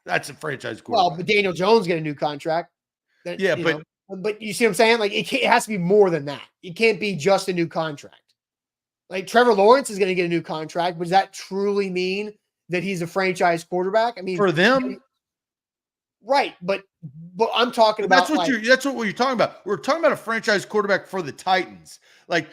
That's a franchise quarterback. Well, but Daniel Jones get a new contract. But you see what I'm saying? Like, it has to be more than that. It can't be just a new contract. Like, Trevor Lawrence is going to get a new contract, but does that truly mean that he's a franchise quarterback? I mean, for them, right? But I'm talking about that's what you're talking about. We're talking about a franchise quarterback for the Titans. Like,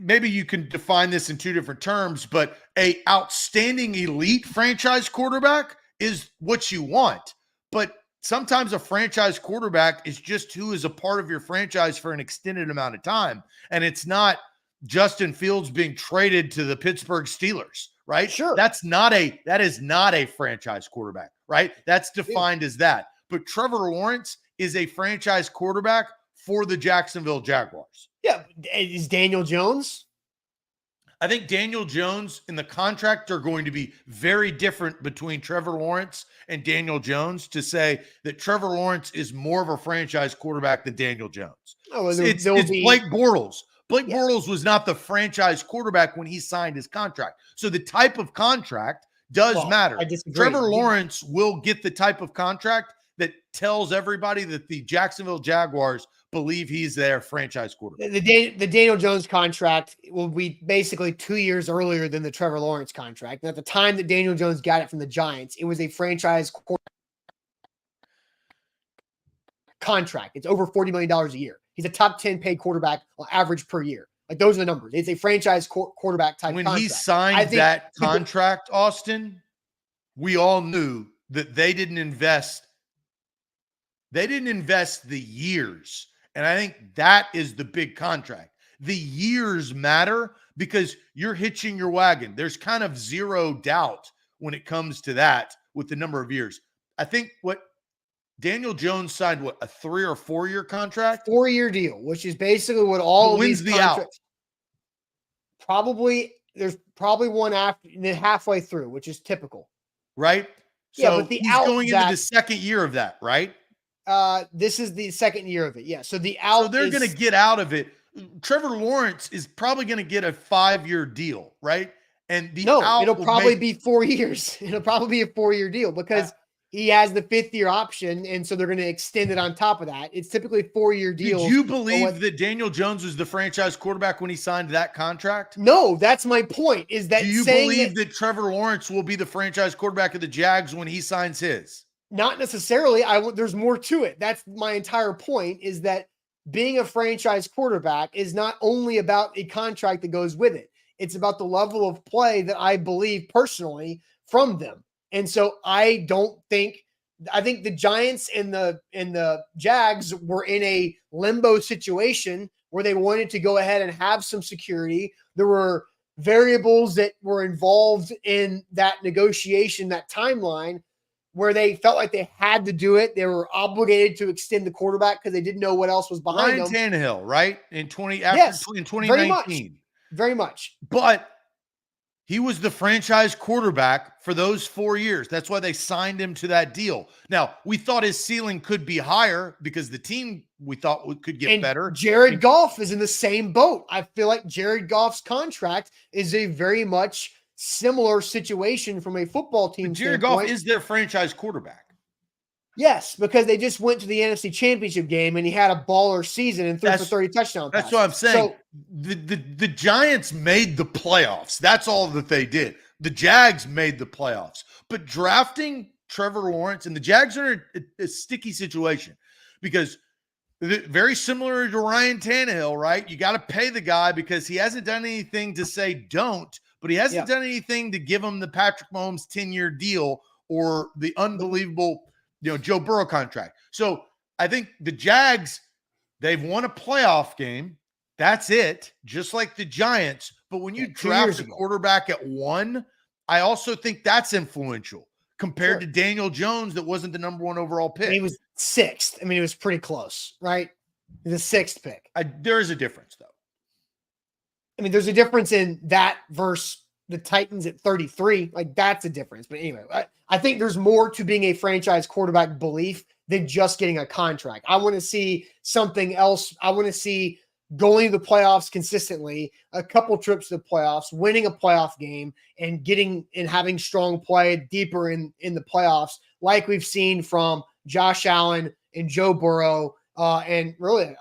maybe you can define this in 2 different terms, but a outstanding elite franchise quarterback is what you want. But sometimes a franchise quarterback is just who is a part of your franchise for an extended amount of time. And it's not Justin Fields being traded to the Pittsburgh Steelers, right? Sure. That is not a franchise quarterback, right? That's defined as that. But Trevor Lawrence is a franchise quarterback for the Jacksonville Jaguars. Yeah. Is Daniel Jones? I think Daniel Jones and the contract are going to be very different between Trevor Lawrence and Daniel Jones to say that Trevor Lawrence is more of a franchise quarterback than Daniel Jones. It's Blake Bortles. Blake Bortles was not the franchise quarterback when he signed his contract. So the type of contract does matter. Trevor Lawrence will get the type of contract that tells everybody that the Jacksonville Jaguars believe he's their franchise quarterback. The Daniel Jones contract will be basically 2 years earlier than the Trevor Lawrence contract. And at the time that Daniel Jones got it from the Giants, it was a franchise contract. It's over $40 million a year. He's a top 10 paid quarterback on average per year. Like those are the numbers. It's a franchise quarterback type When contract. he signed that contract, Austin, we all knew that they didn't invest the years. And I think that is the big contract. The years matter because you're hitching your wagon. There's kind of zero doubt when it comes to that with the number of years. I think what Daniel Jones signed, a 3 or 4 year contract? 4-year deal, which is basically what all of these contracts. There's probably one halfway through, which is typical. Right? Yeah, So but he's going into the second year of that, right? This is the second year of it. Yeah. So so they're going to get out of it. Trevor Lawrence is probably going to get a 5-year deal, right? And it'll probably be 4 years. It'll probably be a 4-year deal because he has the 5th-year option, and so they're going to extend it on top of that. It's typically 4-year deals. Did you believe that Daniel Jones was the franchise quarterback when he signed that contract? No, that's my point. Is that do you believe that Trevor Lawrence will be the franchise quarterback of the Jags when he signs his? Not necessarily. There's more to it. That's my entire point. Is that being a franchise quarterback is not only about a contract that goes with it. It's about the level of play that I believe personally from them. And so I think the Giants and the Jags were in a limbo situation where they wanted to go ahead and have some security. There were variables that were involved in that negotiation, that timeline, where they felt like they had to do it. They were obligated to extend the quarterback because they didn't know what else was behind them. Ryan Tannehill, right? In 2019. Very much. But he was the franchise quarterback for those 4 years. That's why they signed him to that deal. Now, we thought his ceiling could be higher because the team we thought could get better. Jared Goff is in the same boat. I feel like Jared Goff's contract is a very much similar situation from a football team. Jared Goff is their franchise quarterback. Yes, because they just went to the NFC Championship game and he had a baller season and threw for 30 touchdown passes. That's what I'm saying. So, the Giants made the playoffs. That's all that they did. The Jags made the playoffs. But drafting Trevor Lawrence, and the Jags are in a sticky situation because very similar to Ryan Tannehill, right? You got to pay the guy because he hasn't done anything to say don't, but he hasn't done anything to give him the Patrick Mahomes 10-year deal or the unbelievable Joe Burrow contract. So I think the Jags, they've won a playoff game. That's it, just like the Giants. But when you draft a quarterback at 1, I also think that's influential compared to Daniel Jones that wasn't the number 1 overall pick. He was 6th. I mean, it was pretty close, right? The 6th pick. There is a difference, though. I mean, there's a difference in that versus the Titans at 33. Like, that's a difference. But anyway, I think there's more to being a franchise quarterback belief than just getting a contract. I want to see something else. I want to see going to the playoffs consistently, a couple trips to the playoffs, winning a playoff game, and having strong play deeper in the playoffs, like we've seen from Josh Allen and Joe Burrow. And really,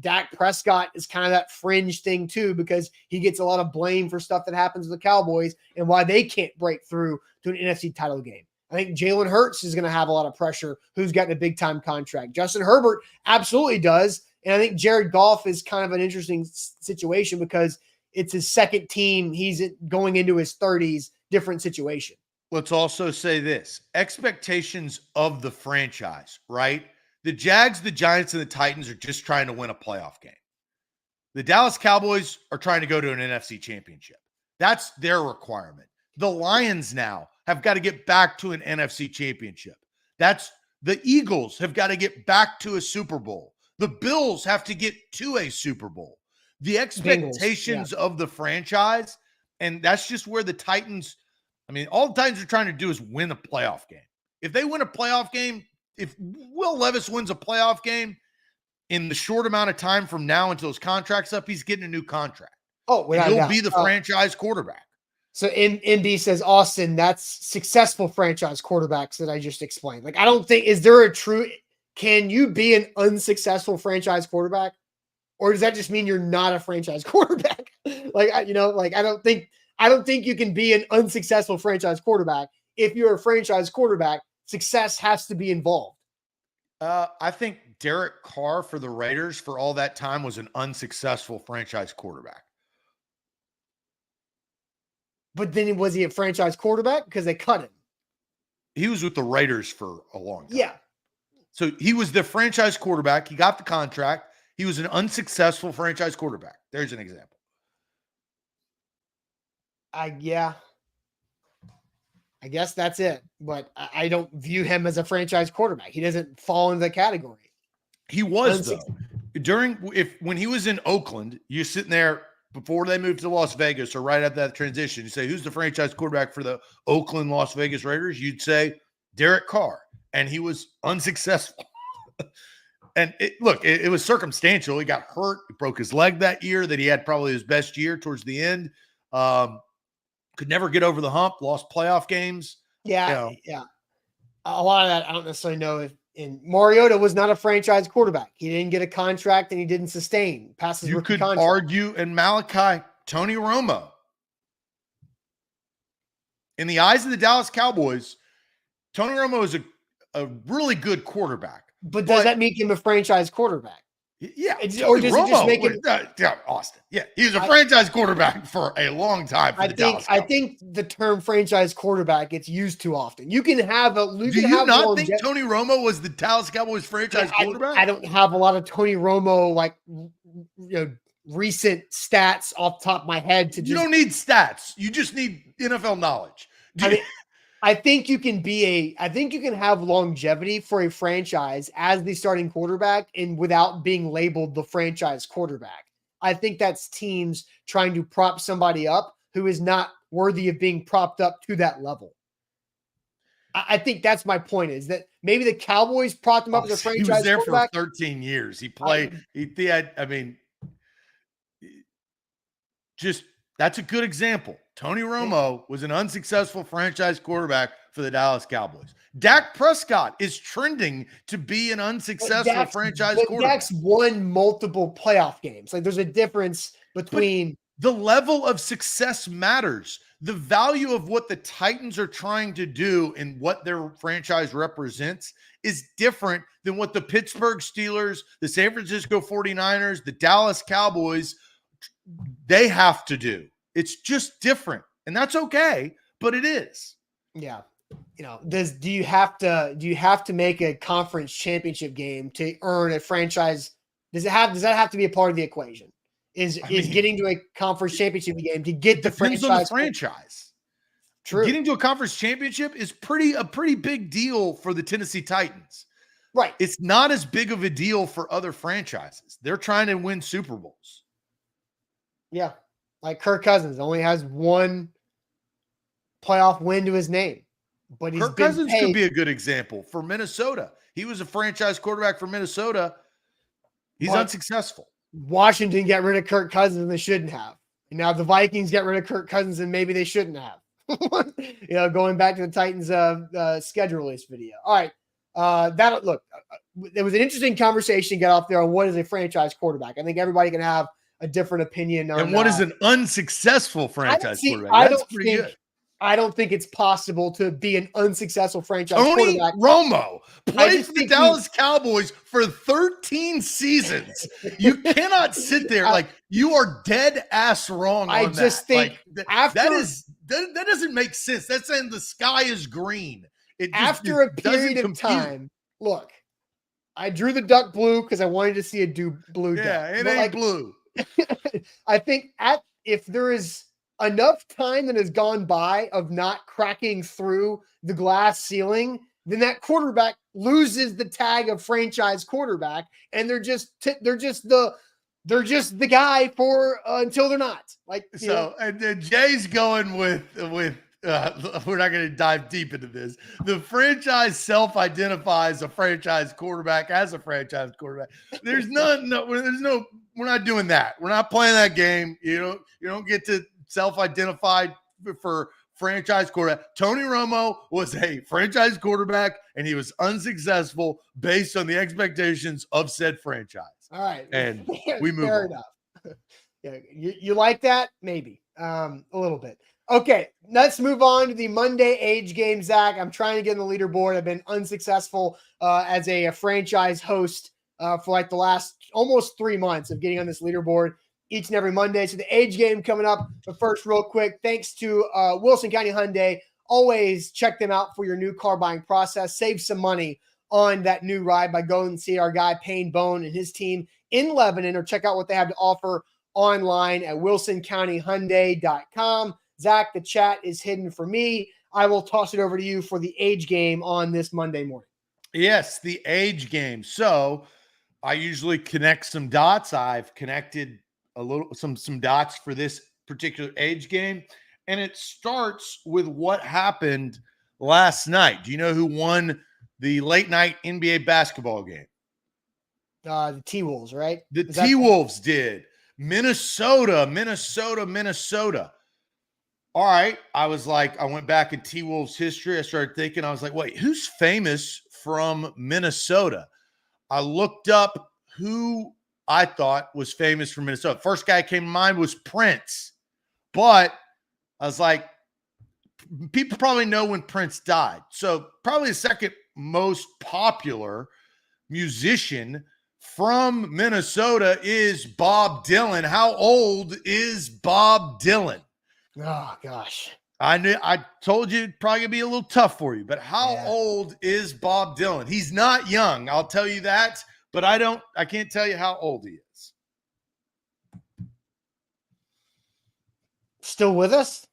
Dak Prescott is kind of that fringe thing too, because he gets a lot of blame for stuff that happens with the Cowboys and why they can't break through to an NFC title game. I think Jalen Hurts is going to have a lot of pressure, who's gotten a big time contract. Justin Herbert absolutely does. And I think Jared Goff is kind of an interesting situation because it's his second team. He's going into his 30s, different situation. Let's also say this: expectations of the franchise, right? The Jags, the Giants, and the Titans are just trying to win a playoff game. The Dallas Cowboys are trying to go to an NFC championship. That's their requirement. The Lions now have got to get back to an NFC championship. The Eagles have got to get back to a Super Bowl. The Bills have to get to a Super Bowl. The expectations of the franchise, and that's just where the Titans, all the Titans are trying to do is win a playoff game. If they win a playoff game, if Will Levis wins a playoff game in the short amount of time from now until his contract's up, he's getting a new contract. Oh, he'll be the franchise quarterback. So MB says, Austin, that's successful franchise quarterbacks that I just explained. Like, I don't think, can you be an unsuccessful franchise quarterback? Or does that just mean you're not a franchise quarterback? I don't think you can be an unsuccessful franchise quarterback. If you're a franchise quarterback, success has to be involved. I think Derek Carr for the Raiders for all that time was an unsuccessful franchise quarterback. But then was he a franchise quarterback? Because they cut him. He was with the Raiders for a long time. Yeah. So he was the franchise quarterback. He got the contract. He was an unsuccessful franchise quarterback. There's an example. I guess that's it. But I don't view him as a franchise quarterback. He doesn't fall into the category. He was, though. When he was in Oakland, you're sitting there before they moved to Las Vegas or right at that transition. You say, who's the franchise quarterback for the Oakland Las Vegas Raiders? You'd say Derek Carr. And he was unsuccessful. And it was circumstantial. He got hurt. He broke his leg that year that he had probably his best year towards the end. Could never get over the hump, lost playoff games. Yeah. A lot of that, I don't necessarily know if Mariota was not a franchise quarterback. He didn't get a contract and he didn't sustain past his rookie contract. You could argue, and Malachi, Tony Romo. In the eyes of the Dallas Cowboys, Tony Romo is a really good quarterback. But does that make him a franchise quarterback? Yeah. Or does it just make him Austin? Yeah. He was a franchise quarterback for a long time for the Dallas Cowboys. I think the term franchise quarterback gets used too often. You can have a Do you not think Tony Romo was the Dallas Cowboys franchise quarterback? I don't have a lot of Tony Romo recent stats off the top of my head to You don't need stats. You just need NFL knowledge. I think you can have longevity for a franchise as the starting quarterback and without being labeled the franchise quarterback. I think that's teams trying to prop somebody up who is not worthy of being propped up to that level. I think that's my point, is that maybe the Cowboys propped him up as a franchise quarterback. He was there for 13 years. He played. That's a good example. Tony Romo was an unsuccessful franchise quarterback for the Dallas Cowboys. Dak Prescott is trending to be an unsuccessful franchise quarterback. Dak's won multiple playoff games. Like, there's a difference between the level of success matters. The value of what the Titans are trying to do and what their franchise represents is different than what the Pittsburgh Steelers, the San Francisco 49ers, the Dallas Cowboys, they have to do. It's just different, and that's okay, but it is. Yeah. Do you have to make a conference championship game to earn a franchise? Does that have to be a part of the equation? Is getting to a conference championship game to get the franchise? True. Getting to a conference championship is a pretty big deal for the Tennessee Titans. Right. It's not as big of a deal for other franchises. They're trying to win Super Bowls. Yeah. Like Kirk Cousins only has one playoff win to his name. But Kirk Cousins could be a good example for Minnesota. He was a franchise quarterback for Minnesota. He's unsuccessful. Washington got rid of Kirk Cousins and they shouldn't have. And now the Vikings get rid of Kirk Cousins and maybe they shouldn't have. Going back to the Titans schedule release video. All right. There was an interesting conversation get off there on what is a franchise quarterback. I think everybody can have a different opinion on what is an unsuccessful franchise quarterback. That's pretty good. I don't think it's possible to be an unsuccessful franchise quarterback. Romo played for the Dallas Cowboys for 13 seasons. You cannot sit there like you are dead ass wrong. I just think that doesn't make sense. That's saying the sky is green. After a period of time, look, I drew the duck blue because I wanted to see a blue duck. Yeah, it ain't blue. I think if there is enough time that has gone by of not cracking through the glass ceiling, then that quarterback loses the tag of franchise quarterback, and they're just the guy for until they're not. And then Jay's going with we're not going to dive deep into this. The franchise self-identifies a franchise quarterback as a franchise quarterback. We're not doing that. We're not playing that game. You don't get to self-identify for franchise quarterback. Tony Romo was a franchise quarterback, and he was unsuccessful based on the expectations of said franchise. All right. And we move Fair on. enough. Yeah, you like that? Maybe. A little bit. Okay, let's move on to the Monday age game, Zach. I'm trying to get on the leaderboard. I've been unsuccessful as a franchise host for like the last almost 3 months of getting on this leaderboard. each and every Monday. So the age game coming up. But first, real quick, thanks to Wilson County Hyundai. Always check them out for your new car buying process. Save some money on that new ride by going and see our guy Payne Bone and his team in Lebanon, or check out what they have to offer online at wilsoncountyhyundai.com. Zach, the chat is hidden for me. I will toss it over to you for the age game on this Monday morning. Yes, the age game. So I usually connect some dots. I've connected some dots for this particular age game, and it starts with what happened last night. Do you know who won the late night NBA basketball game? The T-Wolves, right? The T-Wolves did. Minnesota. All right. I went back in T-Wolves history. I started thinking, I was like, wait, who's famous from Minnesota? I looked up who I thought was famous from Minnesota. First guy came to mind was Prince. But I was like, people probably know when Prince died. So probably the second most popular musician from Minnesota is Bob Dylan. How old is Bob Dylan? Oh, gosh. I told you it'd probably be a little tough for you, but how old is Bob Dylan? He's not young, I'll tell you that, but I can't tell you how old he is. Still with us?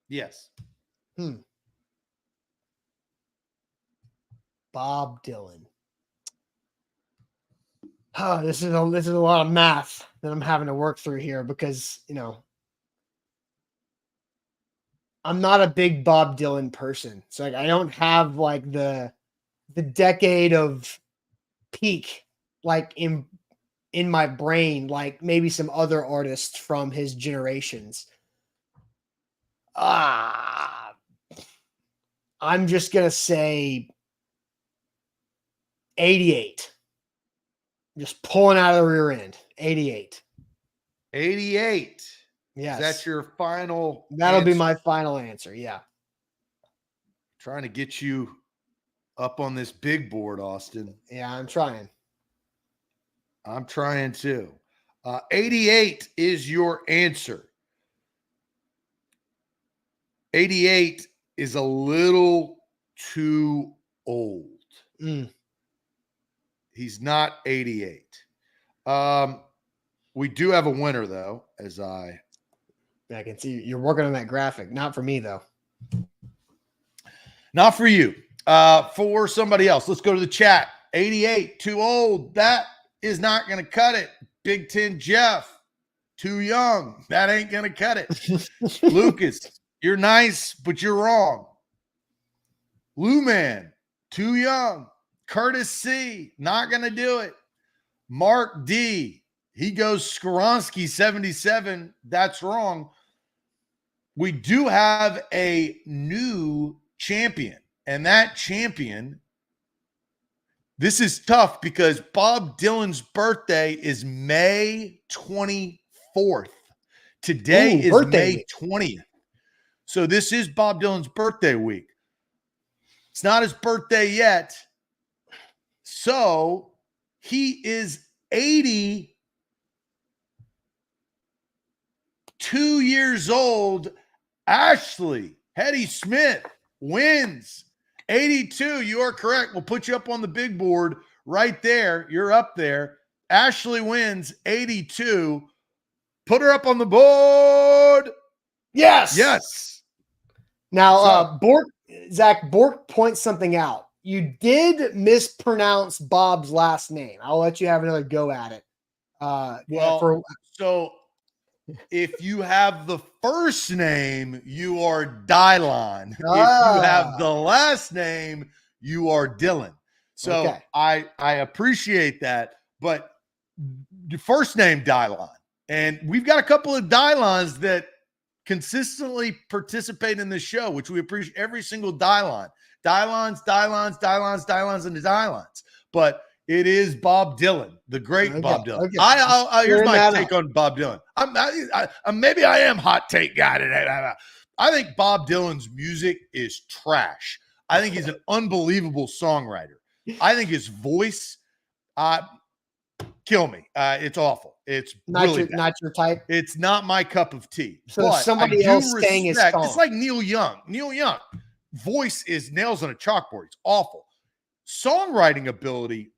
Yes. Bob Dylan. Oh, this is a lot of math that I'm having to work through here because, I'm not a big Bob Dylan person. So I don't have like the decade of peak like in my brain, like maybe some other artists from his generations. I'm just going to say 88. Just pulling out of the rear end. 88. 88. Yes. That's your final That'll answer? be my final answer. Yeah. Trying to get you up on this big board, Austin. Yeah, I'm trying. I'm trying too. 88 is your answer. 88 is a little too old. He's not 88. We do have a winner, though, I can see you're working on that graphic. Not for me, though. Not for you. For somebody else. Let's go to the chat. 88, too old. That is not going to cut it. Big Ten Jeff, too young. That ain't going to cut it. Lucas, you're nice, but you're wrong. Lou Man, too young. Curtis C, not going to do it. Mark D, he goes Skoronsky 77. That's wrong. We do have a new champion, and that champion, this is tough because Bob Dylan's birthday is May 24th. Today is May 20th. So this is Bob Dylan's birthday week. It's not his birthday yet. So he is 82 years old. Ashley Hetty Smith wins. 82. You are correct. We'll put you up on the big board right there. You're up there. Ashley wins 82. Put her up on the board. Yes. Yes. Now, Zach Bork points something out. You did mispronounce Bob's last name. I'll let you have another go at it. So if you have the first name, you are Dylon. If you have the last name, you are Dylan. So okay. I appreciate that. But the first name, Dylon. And we've got a couple of Dylons that consistently participate in this show, which we appreciate. Every single Dylon. Dylons, and the Dylons. But it is Bob Dylan, the great Bob Dylan. Okay. Here's my take on Bob Dylan. Maybe I am hot take guy today. I think Bob Dylan's music is trash. I think he's an unbelievable songwriter. I think his voice, kill me. It's awful. It's really bad. Not your type. It's not my cup of tea. So but somebody I do else sang his respect. song. It's like Neil Young. Neil Young, voice is nails on a chalkboard. It's awful. Songwriting ability,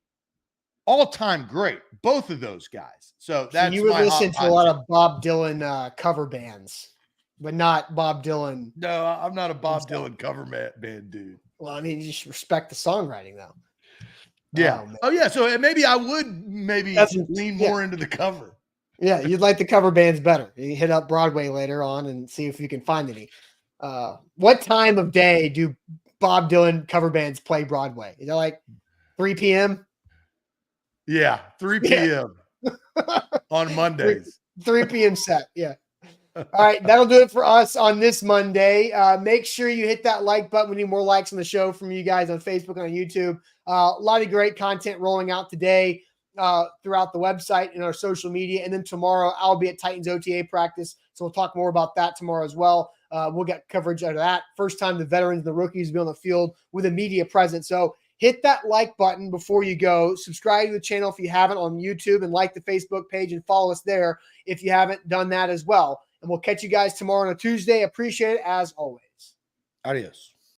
all-time great. Both of those guys. So that's you would my listen hot to a lot take. of Bob Dylan cover bands, but not Bob Dylan. No, I'm not a Bob Dylan cover band dude. Well, I mean, you just respect the songwriting, though. Yeah. Oh, yeah. So maybe I would lean more into the cover. Yeah, you'd like the cover bands better. You hit up Broadway later on and see if you can find any. What time of day do Bob Dylan cover bands play Broadway? Is that like 3 p.m.? Yeah, 3 p.m. on Mondays. 3 p.m. set. Yeah. All right, that'll do it for us on this Monday. Make sure you hit that like button. We need more likes on the show from you guys on Facebook and on YouTube. A lot of great content rolling out today throughout the website and our social media. And then tomorrow I'll be at Titans OTA practice. So we'll talk more about that tomorrow as well. We'll get coverage out of that. First time the veterans and the rookies will be on the field with a media presence. So hit that like button before you go. Subscribe to the channel if you haven't on YouTube, and like the Facebook page and follow us there if you haven't done that as well. And we'll catch you guys tomorrow on a Tuesday. Appreciate it as always. Adios.